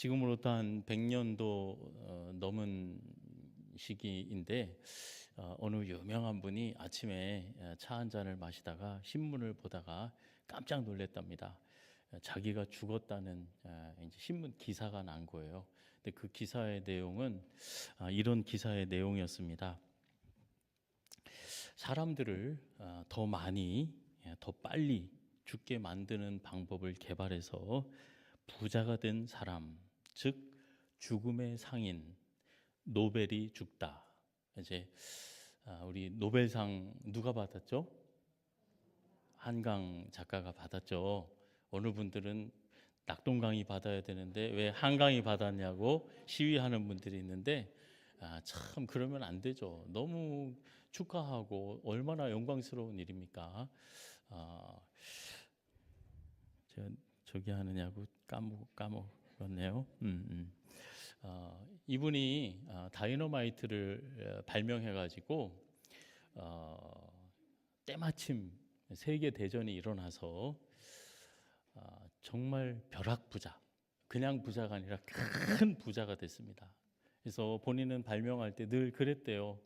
지금으로부터 한 100년도 넘은 시기인데 어느 유명한 분이 아침에 차 한 잔을 마시다가 신문을 보다가 깜짝 놀랐답니다. 자기가 죽었다는 이제 신문 기사가 난 거예요. 근데 그 기사의 내용은 이런 기사의 내용이었습니다. 사람들을 더 많이, 더 빨리 죽게 만드는 방법을 개발해서 부자가 된 사람, 즉 죽음의 상인 노벨이 죽다. 이제 우리 노벨상 누가 받았죠? 한강 작가가 받았죠. 어느 분들은 낙동강이 받아야 되는데 왜 한강이 받았냐고 시위하는 분들이 있는데 참 그러면 안 되죠. 너무 축하하고 얼마나 영광스러운 일입니까? 제가 저기 하느냐고 까먹었네요. 이분이 다이너마이트를 발명해가지고 때마침 세계 대전이 일어나서 정말 벼락부자, 그냥 부자가 아니라 큰 부자가 됐습니다. 그래서 본인은 발명할 때 늘 그랬대요.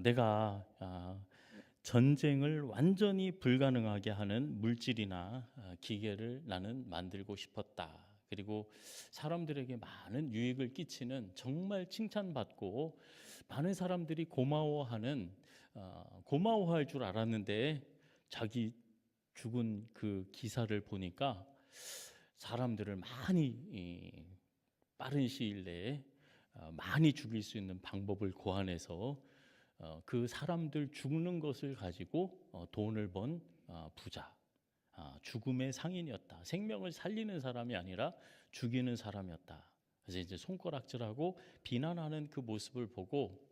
내가 전쟁을 완전히 불가능하게 하는 물질이나 기계를 나는 만들고 싶었다. 그리고 사람들에게 많은 유익을 끼치는 정말 칭찬받고 많은 사람들이 고마워할 줄 알았는데 자기 죽은 그 기사를 보니까 사람들을 많이 빠른 시일 내에 많이 죽일 수 있는 방법을 고안해서 그 사람들 죽는 것을 가지고 돈을 번 부자, 죽음의 상인이었다. 생명을 살리는 사람이 아니라 죽이는 사람이었다. 그래서 이제 손가락질하고 비난하는 그 모습을 보고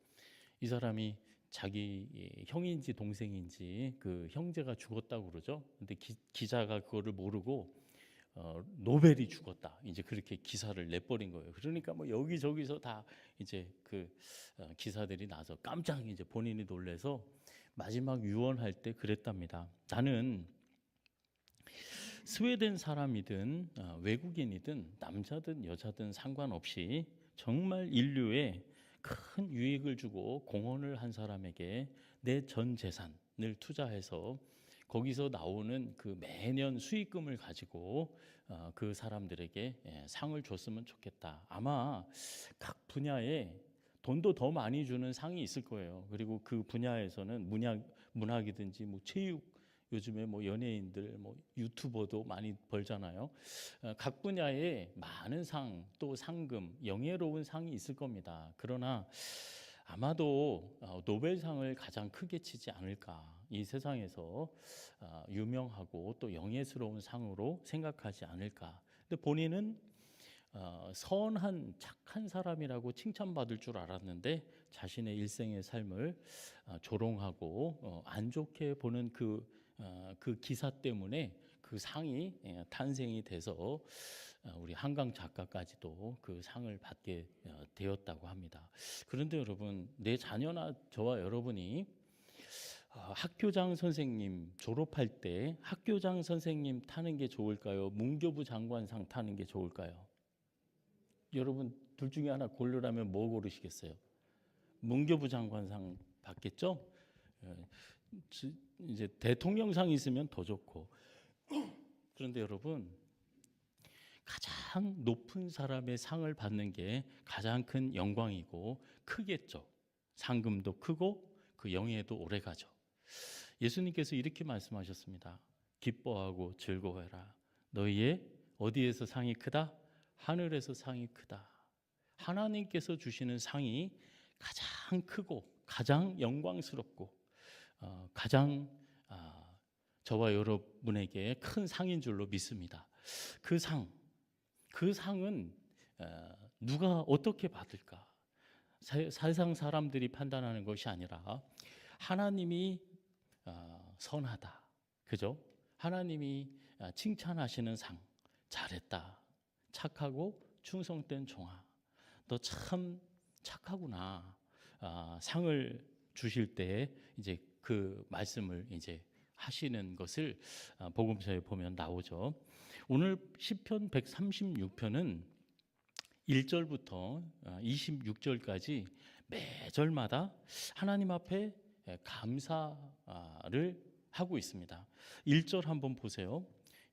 이 사람이 자기 형인지 동생인지 그 형제가 죽었다고 그러죠. 근데 기자가 그거를 모르고 노벨이 죽었다. 이제 그렇게 기사를 내버린 거예요. 그러니까 뭐 여기저기서 다 이제 그 기사들이 나서 깜짝 이제 본인이 놀래서 마지막 유언할 때 그랬답니다. 나는 스웨덴 사람이든 외국인이든 남자든 여자든 상관없이 정말 인류에 큰 유익을 주고 공헌을 한 사람에게 내 전 재산을 투자해서 거기서 나오는 그 매년 수익금을 가지고 그 사람들에게 상을 줬으면 좋겠다. 아마 각 분야에 돈도 더 많이 주는 상이 있을 거예요. 그리고 그 분야에서는 문학이든지 뭐 체육, 요즘에 뭐 연예인들, 뭐 유튜버도 많이 벌잖아요. 각 분야에 많은 상, 또 상금, 영예로운 상이 있을 겁니다. 그러나 아마도 노벨상을 가장 크게 치지 않을까. 이 세상에서 유명하고 또 영예스러운 상으로 생각하지 않을까. 근데 본인은 선한 착한 사람이라고 칭찬받을 줄 알았는데 자신의 일생의 삶을 조롱하고 안 좋게 보는 그 기사 때문에 그 상이 탄생이 돼서 우리 한강 작가까지도 그 상을 받게 되었다고 합니다. 그런데 여러분, 내 자녀나 저와 여러분이 학교장 선생님 졸업할 때 학교장 선생님 타는 게 좋을까요? 문교부 장관상 타는 게 좋을까요? 여러분 둘 중에 하나 고르라면 뭐 고르시겠어요? 문교부 장관상 받겠죠? 이제 대통령상 있으면 더 좋고. 그런데 여러분, 가장 높은 사람의 상을 받는 게 가장 큰 영광이고 크겠죠. 상금도 크고 그 영예도 오래가죠. 예수님께서 이렇게 말씀하셨습니다. 기뻐하고 즐거워해라. 너희의 어디에서 상이 크다? 하늘에서 상이 크다. 하나님께서 주시는 상이 가장 크고 가장 영광스럽고 가장 저와 여러분에게 큰 상인 줄로 믿습니다. 그 상은 누가 어떻게 받을까? 세상 사람들이 판단하는 것이 아니라 하나님이 선하다, 그죠? 하나님이 칭찬하시는 상, 잘했다, 착하고 충성된 종아, 너 참 착하구나. 상을 주실 때 이제 그 말씀을 이제 하시는 것을 복음서에 보면 나오죠. 오늘 시편 136편은 1절부터 26절까지 매절마다 하나님 앞에 감사를 하고 있습니다. 1절 한번 보세요.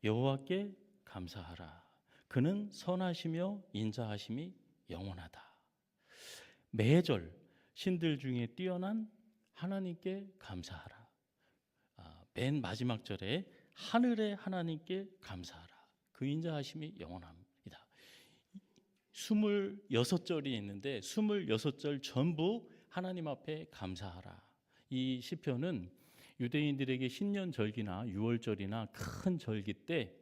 여호와께 감사하라. 그는 선하시며 인자하심이 영원하다. 매절 신들 중에 뛰어난 하나님께 감사하라. 맨 마지막 절에 하늘의 하나님께 감사하라. 그 인자하심이 영원합니다. 26절이 있는데 26절 전부 하나님 앞에 감사하라. 이 시편은 유대인들에게 신년절기나 유월절이나 큰 절기 때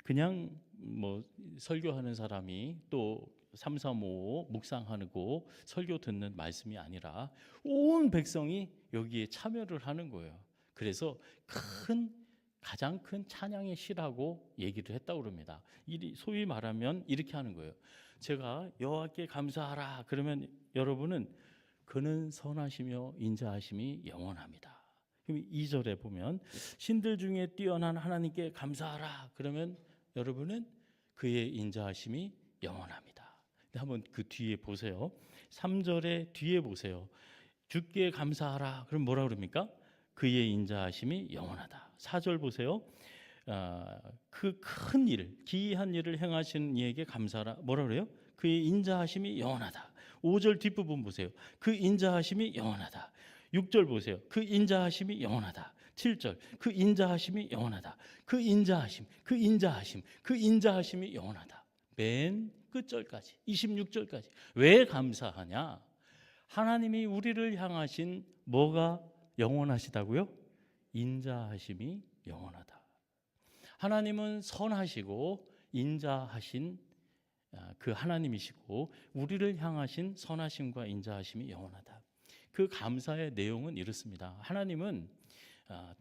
그냥 뭐 설교하는 사람이 또 335 묵상하고 설교 듣는 말씀이 아니라 온 백성이 여기에 참여를 하는 거예요. 그래서 가장 큰 찬양의 시라고 얘기를 했다고 그럽니다. 소위 말하면 이렇게 하는 거예요. 제가 여호와께 감사하라 그러면 여러분은 그는 선하시며 인자하심이 영원합니다. 그럼 2절에 보면 신들 중에 뛰어난 하나님께 감사하라 그러면 여러분은 그의 인자하심이 영원합니다. 한번 그 뒤에 보세요. 3절의 뒤에 보세요. 주께 감사하라 그럼 뭐라 그럽니까? 그의 인자하심이 영원하다. 4절 보세요. 그 큰 일, 기이한 일을 행하신 이에게 감사하라. 뭐라 그래요? 그의 인자하심이 영원하다. 5절 뒷부분 보세요. 그 인자하심이 영원하다. 6절 보세요. 그 인자하심이 영원하다. 7절 그 인자하심이 영원하다. 그 인자하심이 영원하다. 맨 끝절까지 26절까지. 왜 감사하냐? 하나님이 우리를 향하신 뭐가 영원하시다고요? 인자하심이 영원하다. 하나님은 선하시고 인자하신 그 하나님이시고 우리를 향하신 선하심과 인자하심이 영원하다. 그 감사의 내용은 이렇습니다. 하나님은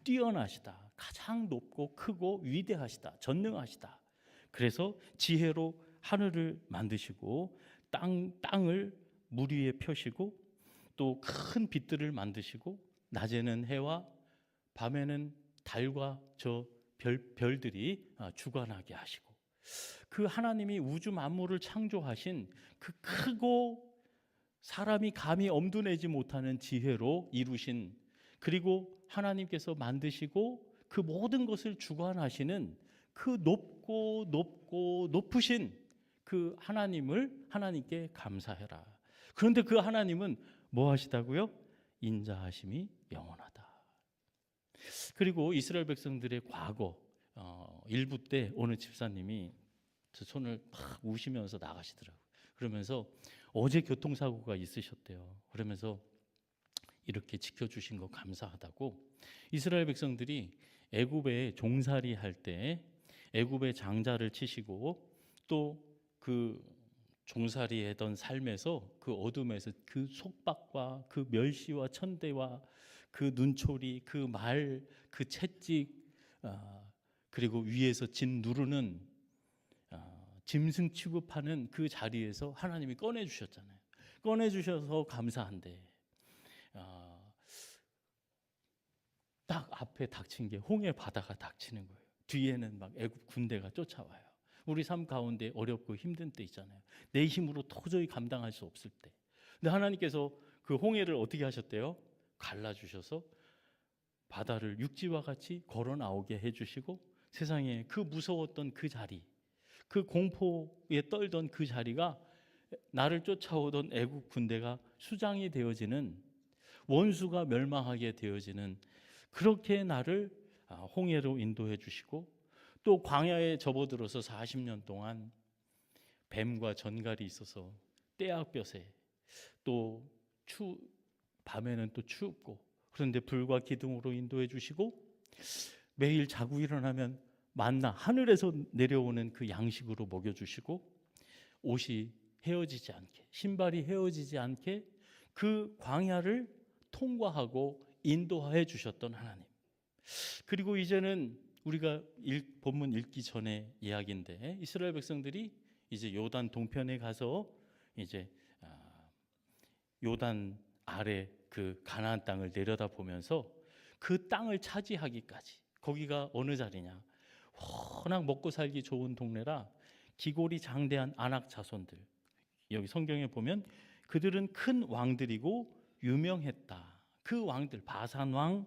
뛰어나시다. 가장 높고 크고 위대하시다. 전능하시다. 그래서 지혜로 하늘을 만드시고 땅을 물 위에 펴시고 또 큰 빛들을 만드시고 낮에는 해와 밤에는 달과 저 별들이 주관하게 하시고 그 하나님이 우주 만물을 창조하신 그 크고 사람이 감히 엄두내지 못하는 지혜로 이루신 그리고 하나님께서 만드시고 그 모든 것을 주관하시는 그 높고 높으신 그 하나님께 감사해라. 그런데 그 하나님은 뭐 하시다고요? 인자하심이 영원하다. 그리고 이스라엘 백성들의 과거 일부 때 어느 집사님이 저 손을 막 우시면서 나가시더라고요. 그러면서 어제 교통사고가 있으셨대요. 그러면서 이렇게 지켜주신 거 감사하다고. 이스라엘 백성들이 애굽에 종살이 할 때 애굽의 장자를 치시고 또 그 종살이 하던 삶에서 그 어둠에서 그 속박과 그 멸시와 천대와 그 눈초리, 그 말, 그 채찍 그리고 위에서 진 누르는 짐승 취급하는 그 자리에서 하나님이 꺼내주셨잖아요. 꺼내주셔서 감사한데 딱 앞에 닥친 게 홍해 바다가 닥치는 거예요. 뒤에는 막 애굽 군대가 쫓아와요. 우리 삶 가운데 어렵고 힘든 때 있잖아요. 내 힘으로 도저히 감당할 수 없을 때. 근데 하나님께서 그 홍해를 어떻게 하셨대요? 갈라주셔서 바다를 육지와 같이 걸어 나오게 해주시고 세상에 그 무서웠던 그 자리, 그 공포에 떨던 그 자리가 나를 쫓아오던 애국 군대가 수장이 되어지는 원수가 멸망하게 되어지는 그렇게 나를 홍해로 인도해 주시고 또 광야에 접어들어서 40년 동안 뱀과 전갈이 있어서 떼약볕에 또 밤에는 또 춥고 그런데 불과 기둥으로 인도해 주시고 매일 자고 일어나면 만나 하늘에서 내려오는 그 양식으로 먹여주시고 옷이 헤어지지 않게 신발이 헤어지지 않게 그 광야를 통과하고 인도해 주셨던 하나님. 그리고 이제는 우리가 본문 읽기 전에 이야기인데 이스라엘 백성들이 이제 요단 동편에 가서 이제 요단 아래 그 가나안 땅을 내려다보면서 그 땅을 차지하기까지 거기가 어느 자리냐? 워낙 먹고 살기 좋은 동네라 기골이 장대한 아낙 자손들 여기 성경에 보면 그들은 큰 왕들이고 유명했다. 그 왕들 바산 왕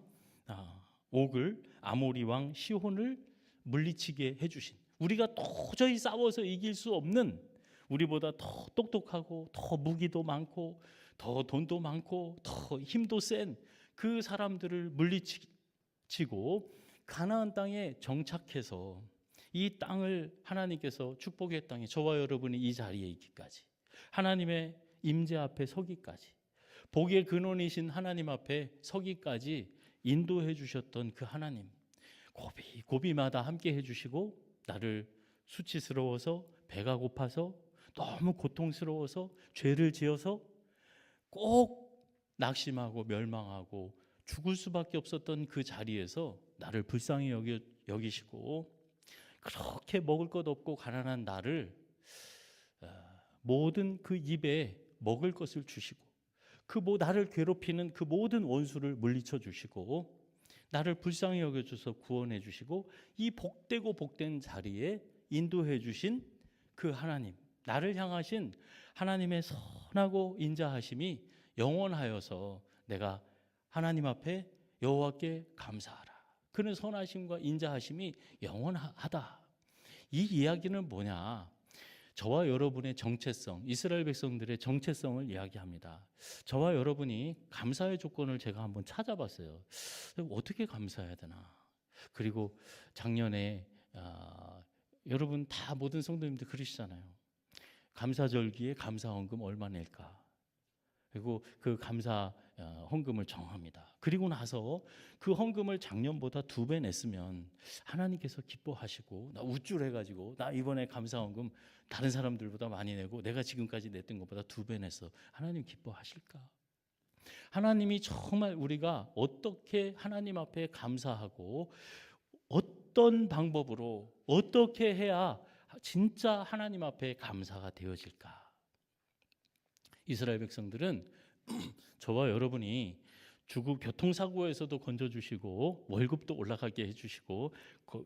옥을, 아모리 왕 시혼을 물리치게 해주신, 우리가 도저히 싸워서 이길 수 없는, 우리보다 더 똑똑하고 더 무기도 많고 더 돈도 많고 더 힘도 센 그 사람들을 물리치고 가나안 땅에 정착해서 이 땅을 하나님께서 축복의 땅에 저와 여러분이 이 자리에 있기까지, 하나님의 임재 앞에 서기까지, 복의 근원이신 하나님 앞에 서기까지 인도해 주셨던 그 하나님, 고비마다 함께 해주시고, 나를 수치스러워서 배가 고파서 너무 고통스러워서 죄를 지어서 꼭 낙심하고 멸망하고 죽을 수밖에 없었던 그 자리에서 나를 불쌍히 여기시고, 그렇게 먹을 것 없고 가난한 나를 모든 그 입에 먹을 것을 주시고, 나를 괴롭히는 그 모든 원수를 물리쳐 주시고, 나를 불쌍히 여겨줘서 구원해 주시고, 이 복되고 복된 자리에 인도해 주신 그 하나님, 나를 향하신 하나님의 선하고 인자하심이 영원하여서 내가 하나님 앞에 여호와께 감사하라. 그는 선하심과 인자하심이 영원하다. 이 이야기는 뭐냐? 저와 여러분의 정체성, 이스라엘 백성들의 정체성을 이야기합니다. 저와 여러분이 감사의 조건을 제가 한번 찾아봤어요. 어떻게 감사해야 되나? 그리고 작년에 여러분 다 모든 성도님들 그러시잖아요. 감사절기에 감사헌금 얼마 낼까? 그리고 그 감사 헌금을 정합니다. 그리고 나서 그 헌금을 작년보다 2배 냈으면 하나님께서 기뻐하시고, 나 우쭐해가지고 나 이번에 감사 헌금 다른 사람들보다 많이 내고 내가 지금까지 냈던 것보다 2배 냈어, 하나님 기뻐하실까? 하나님이 정말 우리가 어떻게 하나님 앞에 감사하고 어떤 방법으로 어떻게 해야 진짜 하나님 앞에 감사가 되어질까? 이스라엘 백성들은 저와 여러분이 교통사고에서도 건져주시고, 월급도 올라가게 해주시고,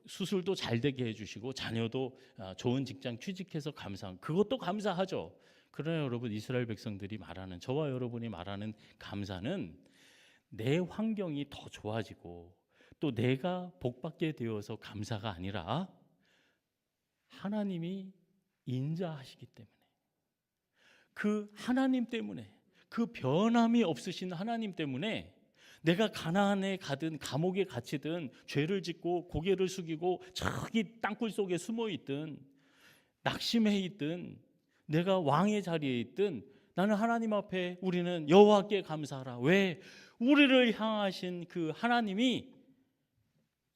수술도 잘 되게 해주시고, 자녀도 좋은 직장 취직해서 그것도 감사하죠. 그러나 여러분, 이스라엘 백성들이 말하는, 저와 여러분이 말하는 감사는 내 환경이 더 좋아지고 또 내가 복받게 되어서 감사가 아니라 하나님이 인자하시기 때문에, 그 하나님 때문에, 그 변함이 없으신 하나님 때문에 내가 가나안에 가든 감옥에 갇히든 죄를 짓고 고개를 숙이고 저기 땅굴 속에 숨어 있든 낙심해 있든 내가 왕의 자리에 있든 나는 하나님 앞에, 우리는 여호와께 감사하라. 왜? 우리를 향하신 그 하나님이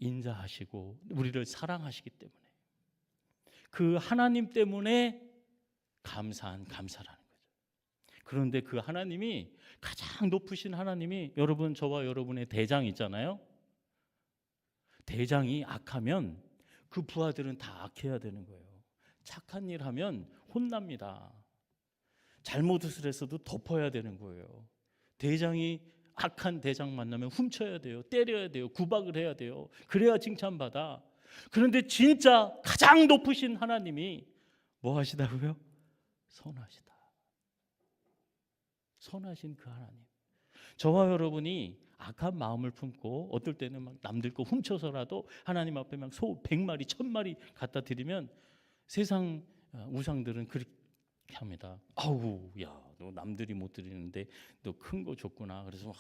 인자하시고 우리를 사랑하시기 때문에, 그 하나님 때문에 감사라는 거죠. 그런데 그 하나님이, 가장 높으신 하나님이, 여러분 저와 여러분의 대장 있잖아요. 대장이 악하면 그 부하들은 다 악해야 되는 거예요. 착한 일 하면 혼납니다. 잘못을 했어도 덮어야 되는 거예요. 대장이 악한 대장 만나면 훔쳐야 돼요. 때려야 돼요. 구박을 해야 돼요. 그래야 칭찬받아. 그런데 진짜 가장 높으신 하나님이 뭐 하시다고요? 선하시다. 선하신 그 하나님. 저와 여러분이 악한 마음을 품고 어떨 때는 막 남들 거 훔쳐서라도 하나님 앞에 막 소 100마리 1000마리 갖다 드리면 세상 우상들은 그렇게 합니다. 아우, 야, 너 남들이 못 드리는데 너 큰 거 줬구나. 그래서 막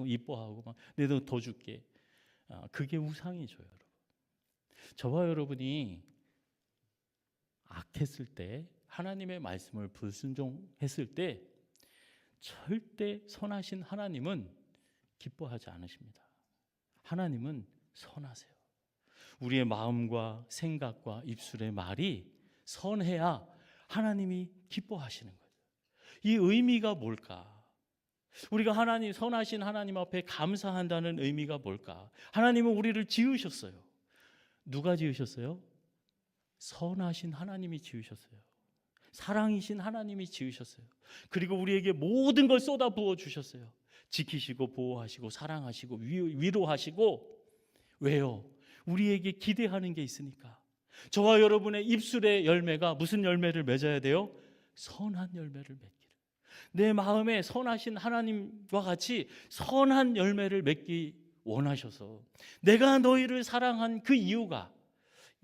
이뻐하고 막 내가 더 줄게. 그게 우상이죠, 여러분. 저와 여러분이 악했을 때, 하나님의 말씀을 불순종했을 때 절대 선하신 하나님은 기뻐하지 않으십니다. 하나님은 선하세요. 우리의 마음과 생각과 입술의 말이 선해야 하나님이 기뻐하시는 거예요. 이 의미가 뭘까? 우리가 선하신 하나님 앞에 감사한다는 의미가 뭘까? 하나님은 우리를 지으셨어요. 누가 지으셨어요? 선하신 하나님이 지으셨어요. 사랑이신 하나님이 지으셨어요. 그리고 우리에게 모든 걸 쏟아 부어 주셨어요. 지키시고 보호하시고 사랑하시고 위로하시고. 왜요? 우리에게 기대하는 게 있으니까. 저와 여러분의 입술의 열매가 무슨 열매를 맺어야 돼요? 선한 열매를 맺기를. 내 마음에 선하신 하나님과 같이 선한 열매를 맺기 원하셔서 내가 너희를 사랑한 그 이유가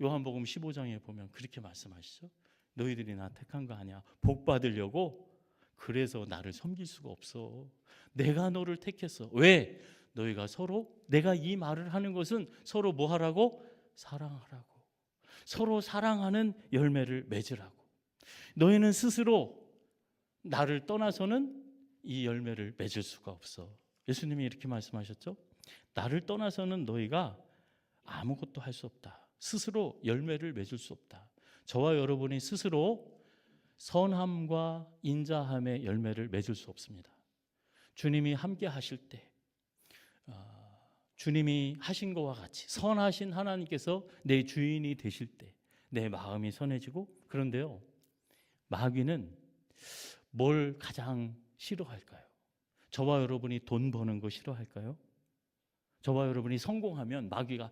요한복음 15장에 보면 그렇게 말씀하시죠. 너희들이 나 택한 거 아니야. 복 받으려고. 그래서 나를 섬길 수가 없어. 내가 너를 택했어. 왜? 너희가 서로, 내가 이 말을 하는 것은 서로 뭐 하라고? 사랑하라고. 서로 사랑하는 열매를 맺으라고. 너희는 스스로 나를 떠나서는 이 열매를 맺을 수가 없어. 예수님이 이렇게 말씀하셨죠. 나를 떠나서는 너희가 아무것도 할 수 없다. 스스로 열매를 맺을 수 없다. 저와 여러분이 스스로 선함과 인자함의 열매를 맺을 수 없습니다. 주님이 함께 하실 때, 주님이 하신 것과 같이 선하신 하나님께서 내 주인이 되실 때 내 마음이 선해지고, 그런데요, 마귀는 뭘 가장 싫어할까요? 저와 여러분이 돈 버는 거 싫어할까요? 저와 여러분이 성공하면 마귀가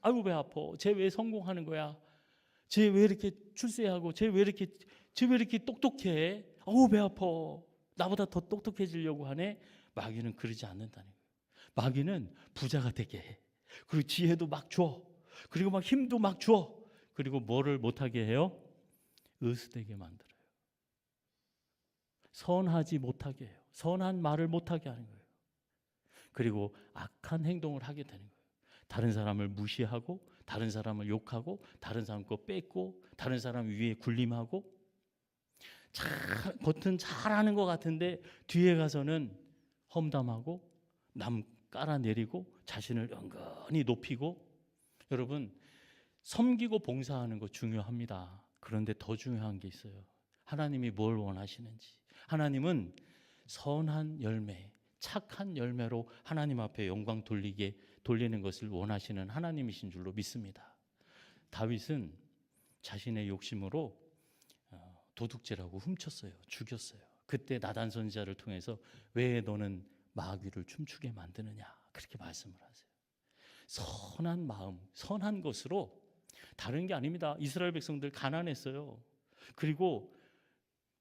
아유 배 아파. 쟤 왜 성공하는 거야? 쟤 왜 이렇게 출세하고 쟤 왜 이렇게 똑똑해? 아우 배 아파. 나보다 더 똑똑해지려고 하네. 마귀는 그러지 않는다는 거예요. 마귀는 부자가 되게 해. 그리고 지혜도 막 줘. 그리고 막 힘도 막 줘. 그리고 뭐를 못하게 해요? 으스대게 만들어요. 선하지 못하게 해요. 선한 말을 못하게 하는 거예요. 그리고 악한 행동을 하게 되는 거예요. 다른 사람을 무시하고, 다른 사람을 욕하고, 다른 사람 거 뺏고, 다른 사람 위에 군림하고, 겉은 잘하는 것 같은데 뒤에 가서는 험담하고 남 깔아내리고 자신을 은근히 높이고. 여러분, 섬기고 봉사하는 거 중요합니다. 그런데 더 중요한 게 있어요. 하나님이 뭘 원하시는지. 하나님은 선한 열매, 착한 열매로 하나님 앞에 영광 돌리는 것을 원하시는 하나님이신 줄로 믿습니다. 다윗은 자신의 욕심으로 도둑질하고 훔쳤어요. 죽였어요. 그때 나단 선지자를 통해서 왜 너는 마귀를 춤추게 만드느냐, 그렇게 말씀을 하세요. 선한 마음, 선한 것으로, 다른 게 아닙니다. 이스라엘 백성들 가난했어요. 그리고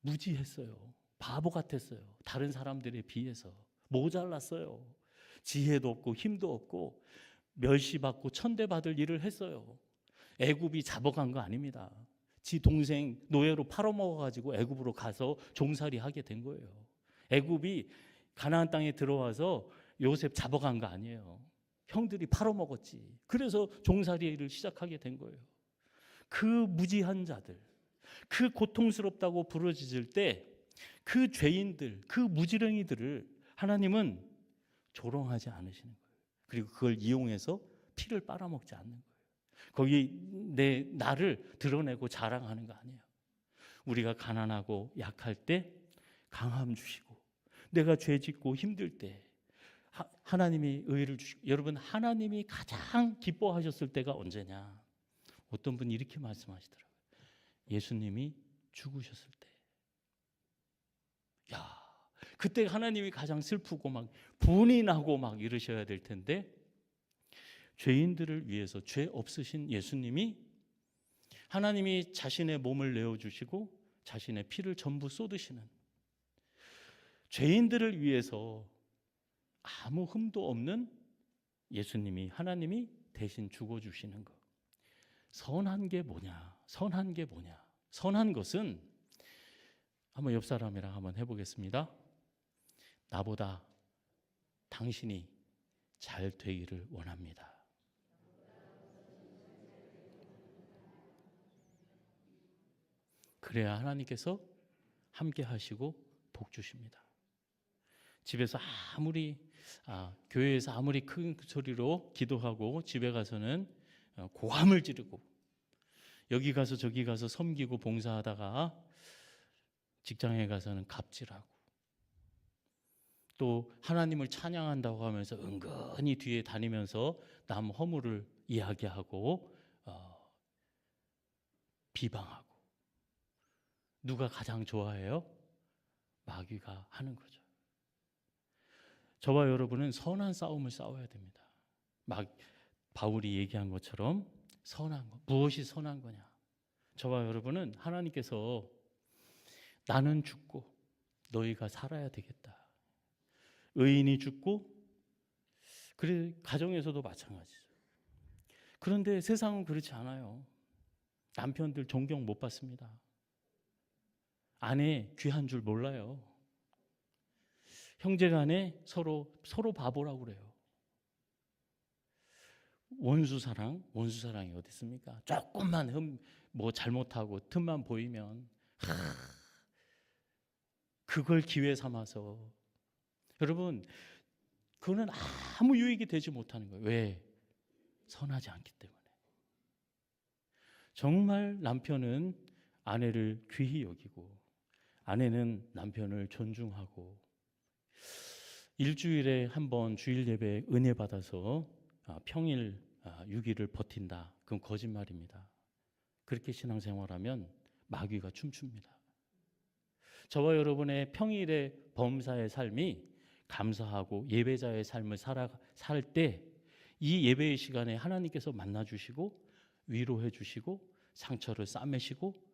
무지했어요. 바보 같았어요. 다른 사람들에 비해서 모자랐어요. 지혜도 없고 힘도 없고 멸시받고 천대받을 일을 했어요. 애굽이 잡아간 거 아닙니다. 지 동생 노예로 팔아먹어가지고 애굽으로 가서 종살이 하게 된 거예요. 애굽이 가나안 땅에 들어와서 요셉 잡아간 거 아니에요. 형들이 팔아먹었지. 그래서 종살이를 시작하게 된 거예요. 그 무지한 자들, 그 고통스럽다고 부르짖을 때 그 죄인들, 그 무지렁이들을 하나님은 조롱하지 않으시는 거예요. 그리고 그걸 이용해서 피를 빨아먹지 않는 거예요. 거기 나를 드러내고 자랑하는 거 아니에요. 우리가 가난하고 약할 때 강함 주시고, 내가 죄 짓고 힘들 때 하나님이 의를 주시고. 여러분, 하나님이 가장 기뻐하셨을 때가 언제냐? 어떤 분이 이렇게 말씀하시더라고요. 예수님이 죽으셨을 때. 야, 그때 하나님이 가장 슬프고 막 분이 나고 막 이러셔야 될 텐데, 죄인들을 위해서 죄 없으신 예수님이, 하나님이 자신의 몸을 내어주시고 자신의 피를 전부 쏟으시는, 죄인들을 위해서 아무 흠도 없는 예수님이, 하나님이 대신 죽어주시는 것. 선한 게 뭐냐? 선한 게 뭐냐? 선한 것은, 한번 옆 사람이랑 한번 해보겠습니다. 나보다 당신이 잘 되기를 원합니다. 그래야 하나님께서 함께 하시고 복 주십니다. 집에서 교회에서 아무리 큰 소리로 기도하고 집에 가서는 고함을 지르고, 여기 가서 저기 가서 섬기고 봉사하다가 직장에 가서는 갑질하고, 또 하나님을 찬양한다고 하면서 은근히 뒤에 다니면서 남 허물을 이야기하고 비방하고. 누가 가장 좋아해요? 마귀가 하는 거죠. 저와 여러분은 선한 싸움을 싸워야 됩니다. 바울이 얘기한 것처럼 선한 것. 무엇이 선한 거냐? 저와 여러분은 하나님께서 나는 죽고 너희가 살아야 되겠다. 의인이 죽고, 그래 가정에서도 마찬가지죠. 그런데 세상은 그렇지 않아요. 남편들 존경 못 받습니다. 아내 귀한 줄 몰라요. 형제간에 서로 바보라고 그래요. 원수사랑이 어디 있습니까? 조금만 뭐 잘못하고 틈만 보이면 그걸 기회 삼아서, 여러분 그거는 아무 유익이 되지 못하는 거예요. 왜? 선하지 않기 때문에. 정말 남편은 아내를 귀히 여기고 아내는 남편을 존중하고 일주일에 한 번 주일 예배 은혜 받아서 평일 6일을 버틴다. 그건 거짓말입니다. 그렇게 신앙생활하면 마귀가 춤춥니다. 저와 여러분의 평일의 범사의 삶이 감사하고 예배자의 삶을 살 때 이 예배의 시간에 하나님께서 만나주시고 위로해 주시고 상처를 싸매시고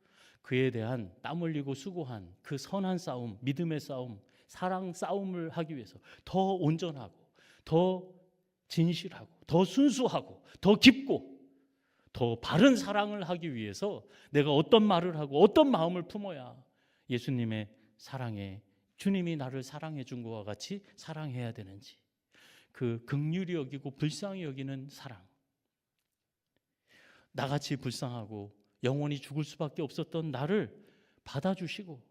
그에 대한 땀 흘리고 수고한 그 선한 싸움, 믿음의 싸움, 사랑 싸움을 하기 위해서 더 온전하고 더 진실하고 더 순수하고 더 깊고 더 바른 사랑을 하기 위해서 내가 어떤 말을 하고 어떤 마음을 품어야 예수님의 사랑에, 주님이 나를 사랑해 준 것과 같이 사랑해야 되는지, 그 긍휼히 여기고 불쌍히 여기는 사랑, 나같이 불쌍하고 영원히 죽을 수밖에 없었던 나를 받아주시고,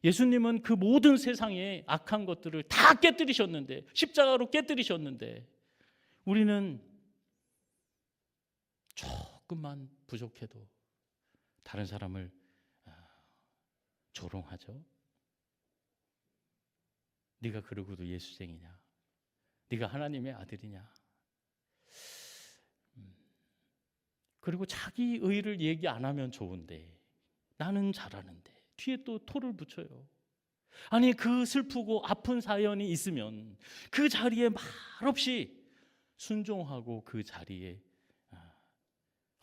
예수님은 그 모든 세상의 악한 것들을 다 깨뜨리셨는데, 십자가로 깨뜨리셨는데, 우리는 조금만 부족해도 다른 사람을 조롱하죠. 네가 그러고도 예수쟁이냐? 네가 하나님의 아들이냐? 그리고 자기 의를 얘기 안 하면 좋은데 나는 잘하는데 뒤에 또 토를 붙여요. 아니 그 슬프고 아픈 사연이 있으면 그 자리에 말없이 순종하고 그 자리에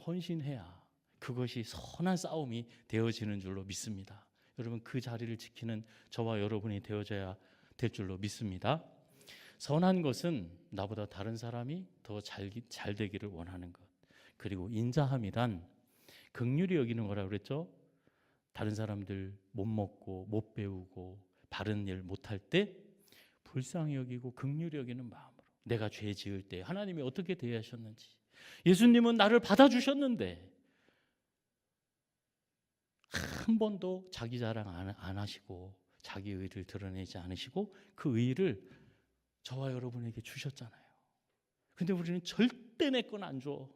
헌신해야 그것이 선한 싸움이 되어지는 줄로 믿습니다. 여러분 그 자리를 지키는 저와 여러분이 되어져야 될 줄로 믿습니다. 선한 것은 나보다 다른 사람이 더 잘 되기를 원하는 것. 그리고 인자함이란 긍휼히 여기는 거라고 그랬죠. 다른 사람들 못 먹고 못 배우고 바른 일 못할 때 불쌍히 여기고 긍휼히 여기는 마음으로, 내가 죄 지을 때 하나님이 어떻게 대하셨는지, 예수님은 나를 받아주셨는데 한 번도 자기 자랑 안 하시고 자기 의를 드러내지 않으시고 그 의를 저와 여러분에게 주셨잖아요. 근데 우리는 절대 내 건 안 줘.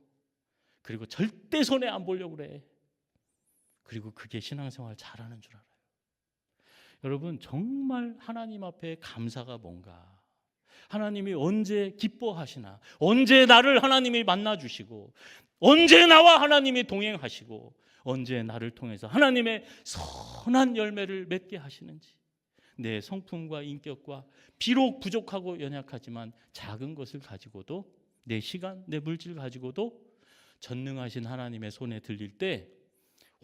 그리고 절대 손해 안 보려고 그래. 그리고 그게 신앙생활 잘하는 줄 알아요. 여러분 정말 하나님 앞에 감사가 뭔가, 하나님이 언제 기뻐하시나, 언제 나를 하나님이 만나주시고, 언제 나와 하나님이 동행하시고, 언제 나를 통해서 하나님의 선한 열매를 맺게 하시는지, 내 성품과 인격과 비록 부족하고 연약하지만 작은 것을 가지고도, 내 시간, 내 물질 가지고도 전능하신 하나님의 손에 들릴 때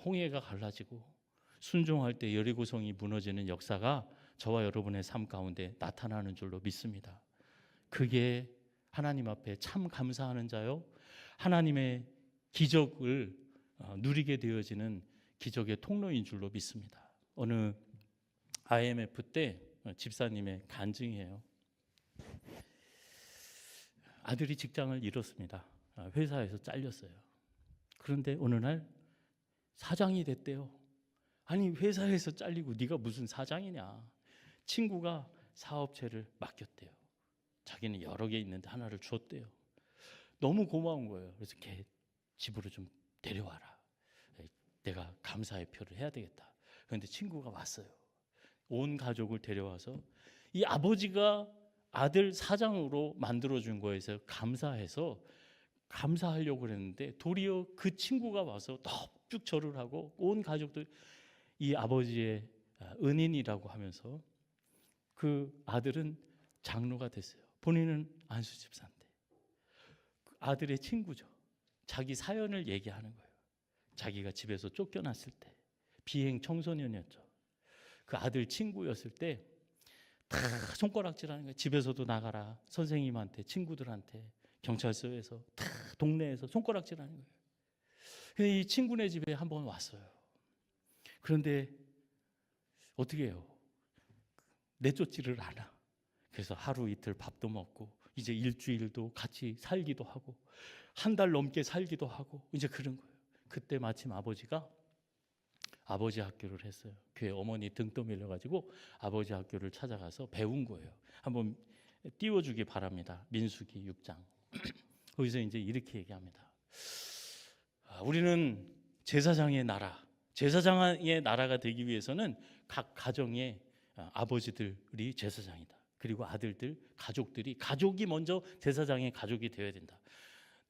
홍해가 갈라지고 순종할 때 여리고성이 무너지는 역사가 저와 여러분의 삶 가운데 나타나는 줄로 믿습니다. 그게 하나님 앞에 참 감사하는 자요, 하나님의 기적을 누리게 되어지는 기적의 통로인 줄로 믿습니다. 어느 IMF 때 집사님의 간증이에요. 아들이 직장을 잃었습니다. 회사에서 잘렸어요. 그런데 어느 날 사장이 됐대요. 아니 회사에서 잘리고 네가 무슨 사장이냐. 친구가 사업체를 맡겼대요. 자기는 여러 개 있는데 하나를 줬대요. 너무 고마운 거예요. 그래서 걔 집으로 좀 데려와라. 내가 감사의 표를 해야 되겠다. 그런데 친구가 왔어요. 온 가족을 데려와서 이 아버지가 아들 사장으로 만들어준 거에서 감사해서 감사하려고 그랬는데 도리어 그 친구가 와서 넙죽 절을 하고 온 가족들 이 아버지의 은인이라고 하면서 그 아들은 장로가 됐어요. 본인은 안수 집사인데 그 아들의 친구죠. 자기 사연을 얘기하는 거예요. 자기가 집에서 쫓겨났을 때 비행 청소년이었죠. 그 아들 친구였을 때 다 손가락질하는 거예요. 집에서도 나가라, 선생님한테, 친구들한테, 경찰서에서 다 동네에서 손가락질하는 거예요. 근데 이 친구네 집에 한번 왔어요. 그런데 어떻게 해요? 내쫓지를 않아. 그래서 하루 이틀 밥도 먹고 이제 일주일도 같이 살기도 하고 한 달 넘게 살기도 하고 이제 그런 거예요. 그때 마침 아버지가 아버지 학교를 했어요. 교회 어머니 등 떠밀려가지고 아버지 학교를 찾아가서 배운 거예요. 한번 띄워주기 바랍니다. 민수기 6장. 거기서 이제 이렇게 얘기합니다. 우리는 제사장의 나라, 제사장의 나라가 되기 위해서는 각 가정의 아버지들이 제사장이다. 그리고 아들들, 가족이 먼저 제사장의 가족이 되어야 된다.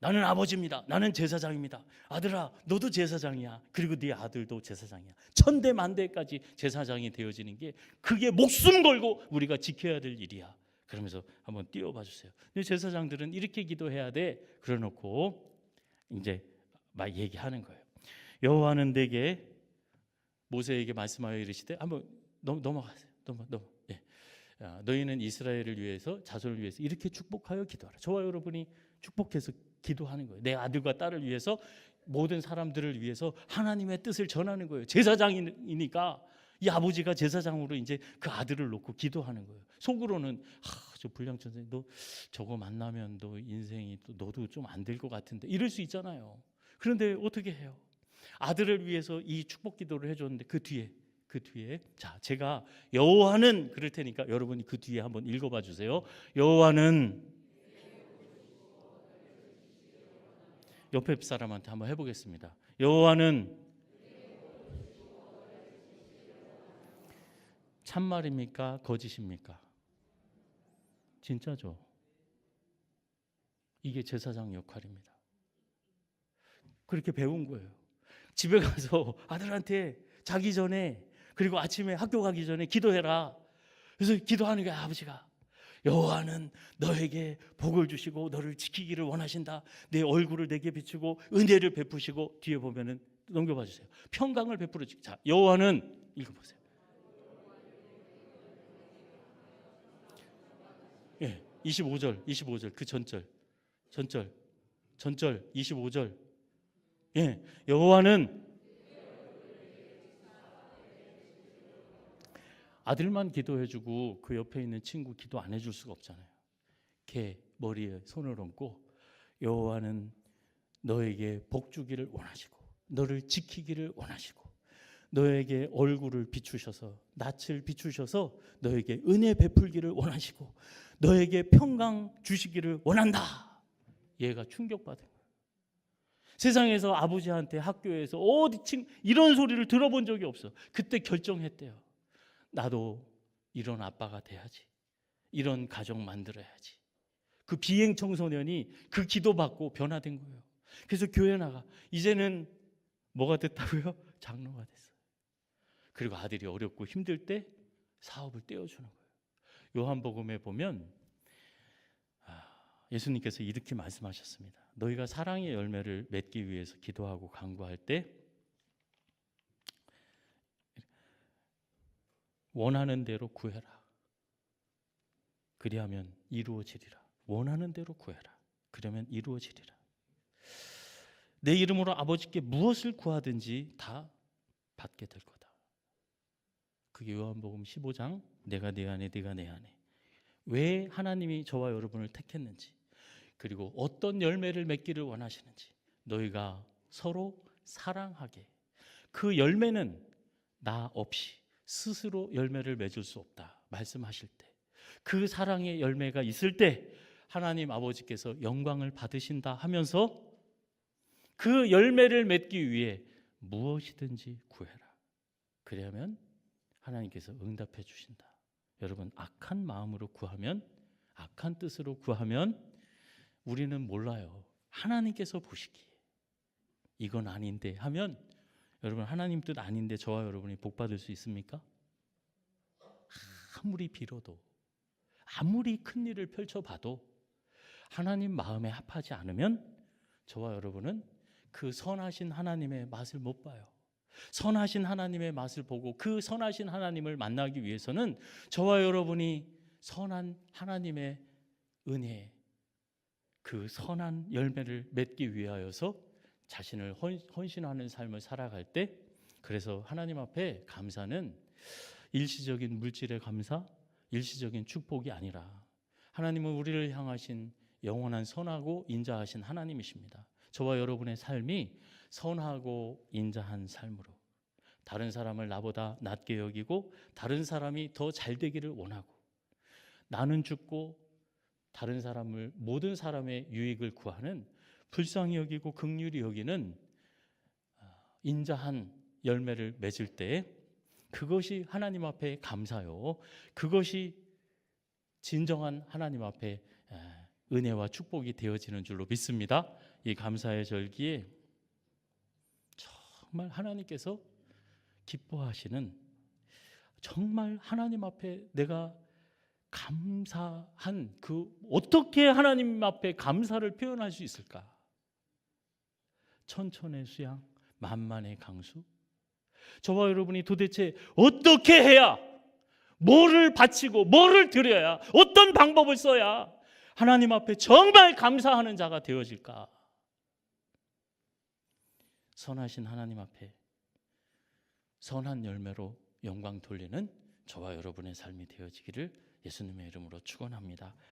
나는 아버지입니다. 나는 제사장입니다. 아들아, 너도 제사장이야. 그리고 네 아들도 제사장이야. 천대 만대까지 제사장이 되어지는 게 그게 목숨 걸고 우리가 지켜야 될 일이야. 그러면서 한번 띄워봐 주세요. 근데 제사장들은 이렇게 기도해야 돼. 그래놓고 이제 막 얘기하는 거예요. 여호와는 내게 모세에게 말씀하여 이르시되 한번 넘어가세요. 예. 너희는 이스라엘을 위해서 자손을 위해서 이렇게 축복하여 기도하라. 저와 여러분이 축복해서 기도하는 거예요. 내 아들과 딸을 위해서 모든 사람들을 위해서 하나님의 뜻을 전하는 거예요. 제사장이니까 이 아버지가 제사장으로 이제 그 아들을 놓고 기도하는 거예요. 속으로는 저 불량천생 너 저거 만나면 너 인생이 또 너도 좀 안 될 것 같은데 이럴 수 있잖아요. 그런데 어떻게 해요? 아들을 위해서 이 축복 기도를 해줬는데 그 뒤에 자 제가 여호와는 그럴 테니까 여러분이 그 뒤에 한번 읽어봐 주세요. 여호와는 옆에 사람한테 한번 해보겠습니다. 여호와는 참말입니까? 거짓입니까? 진짜죠. 이게 제사장 역할입니다. 그렇게 배운 거예요. 집에 가서 아들한테 자기 전에 그리고 아침에 학교 가기 전에 기도해라. 그래서 기도하는 거야. 아버지가 여호와는 너에게 복을 주시고 너를 지키기를 원하신다. 내 얼굴을 내게 비추고 은혜를 베푸시고 뒤에 보면은 넘겨봐 주세요. 평강을 베풀어 주시고. 자, 여호와는 읽어보세요. 예, 25절 그 전절 25절. 예, 여호와는 아들만 기도해주고 그 옆에 있는 친구 기도 안 해줄 수가 없잖아요. 걔 머리에 손을 얹고 여호와는 너에게 복 주기를 원하시고 너를 지키기를 원하시고 너에게 얼굴을 비추셔서 낯을 비추셔서 너에게 은혜 베풀기를 원하시고 너에게 평강 주시기를 원한다. 얘가 충격받은 거예요. 세상에서 아버지한테 학교에서 어디 이런 소리를 들어본 적이 없어. 그때 결정했대요. 나도 이런 아빠가 돼야지. 이런 가정 만들어야지. 그 비행 청소년이 그 기도받고 변화된 거예요. 그래서 교회 나가. 이제는 뭐가 됐다고요? 장로가 됐어요. 그리고 아들이 어렵고 힘들 때 사업을 떼어주는 거예요. 요한복음에 보면 예수님께서 이렇게 말씀하셨습니다. 너희가 사랑의 열매를 맺기 위해서 기도하고 간구할 때 원하는 대로 구해라. 그리하면 이루어지리라. 원하는 대로 구해라. 그러면 이루어지리라. 내 이름으로 아버지께 무엇을 구하든지 다 받게 될 거다. 그게 요한복음 15장 내가 내 안에 네가 내 안에. 왜 하나님이 저와 여러분을 택했는지 그리고 어떤 열매를 맺기를 원하시는지 너희가 서로 사랑하게. 그 열매는 나 없이 스스로 열매를 맺을 수 없다 말씀하실 때 그 사랑의 열매가 있을 때 하나님 아버지께서 영광을 받으신다 하면서 그 열매를 맺기 위해 무엇이든지 구해라. 그러면 하나님께서 응답해 주신다. 여러분 악한 마음으로 구하면 악한 뜻으로 구하면 우리는 몰라요. 하나님께서 보시기에 이건 아닌데 하면 여러분 하나님 뜻 아닌데 저와 여러분이 복 받을 수 있습니까? 아무리 빌어도 아무리 큰 일을 펼쳐봐도 하나님 마음에 합하지 않으면 저와 여러분은 그 선하신 하나님의 맛을 못 봐요. 선하신 하나님의 맛을 보고 그 선하신 하나님을 만나기 위해서는 저와 여러분이 선한 하나님의 은혜, 그 선한 열매를 맺기 위하여서 자신을 헌신하는 삶을 살아갈 때, 그래서 하나님 앞에 감사는 일시적인 물질의 감사, 일시적인 축복이 아니라 하나님은 우리를 향하신 영원한 선하고 인자하신 하나님이십니다. 저와 여러분의 삶이 선하고 인자한 삶으로 다른 사람을 나보다 낮게 여기고 다른 사람이 더 잘 되기를 원하고 나는 죽고 다른 사람을, 모든 사람의 유익을 구하는 불쌍히 여기고 긍휼히 여기는 인자한 열매를 맺을 때 그것이 하나님 앞에 감사요, 그것이 진정한 하나님 앞에 은혜와 축복이 되어지는 줄로 믿습니다. 이 감사의 절기에 정말 하나님께서 기뻐하시는, 정말 하나님 앞에 내가 감사한 어떻게 하나님 앞에 감사를 표현할 수 있을까? 천천의 수양, 만만의 강수. 저와 여러분이 도대체 어떻게 해야, 뭐를 바치고 뭐를 드려야, 어떤 방법을 써야 하나님 앞에 정말 감사하는 자가 되어질까? 선하신 하나님 앞에 선한 열매로 영광 돌리는 저와 여러분의 삶이 되어지기를 예수님의 이름으로 축원합니다.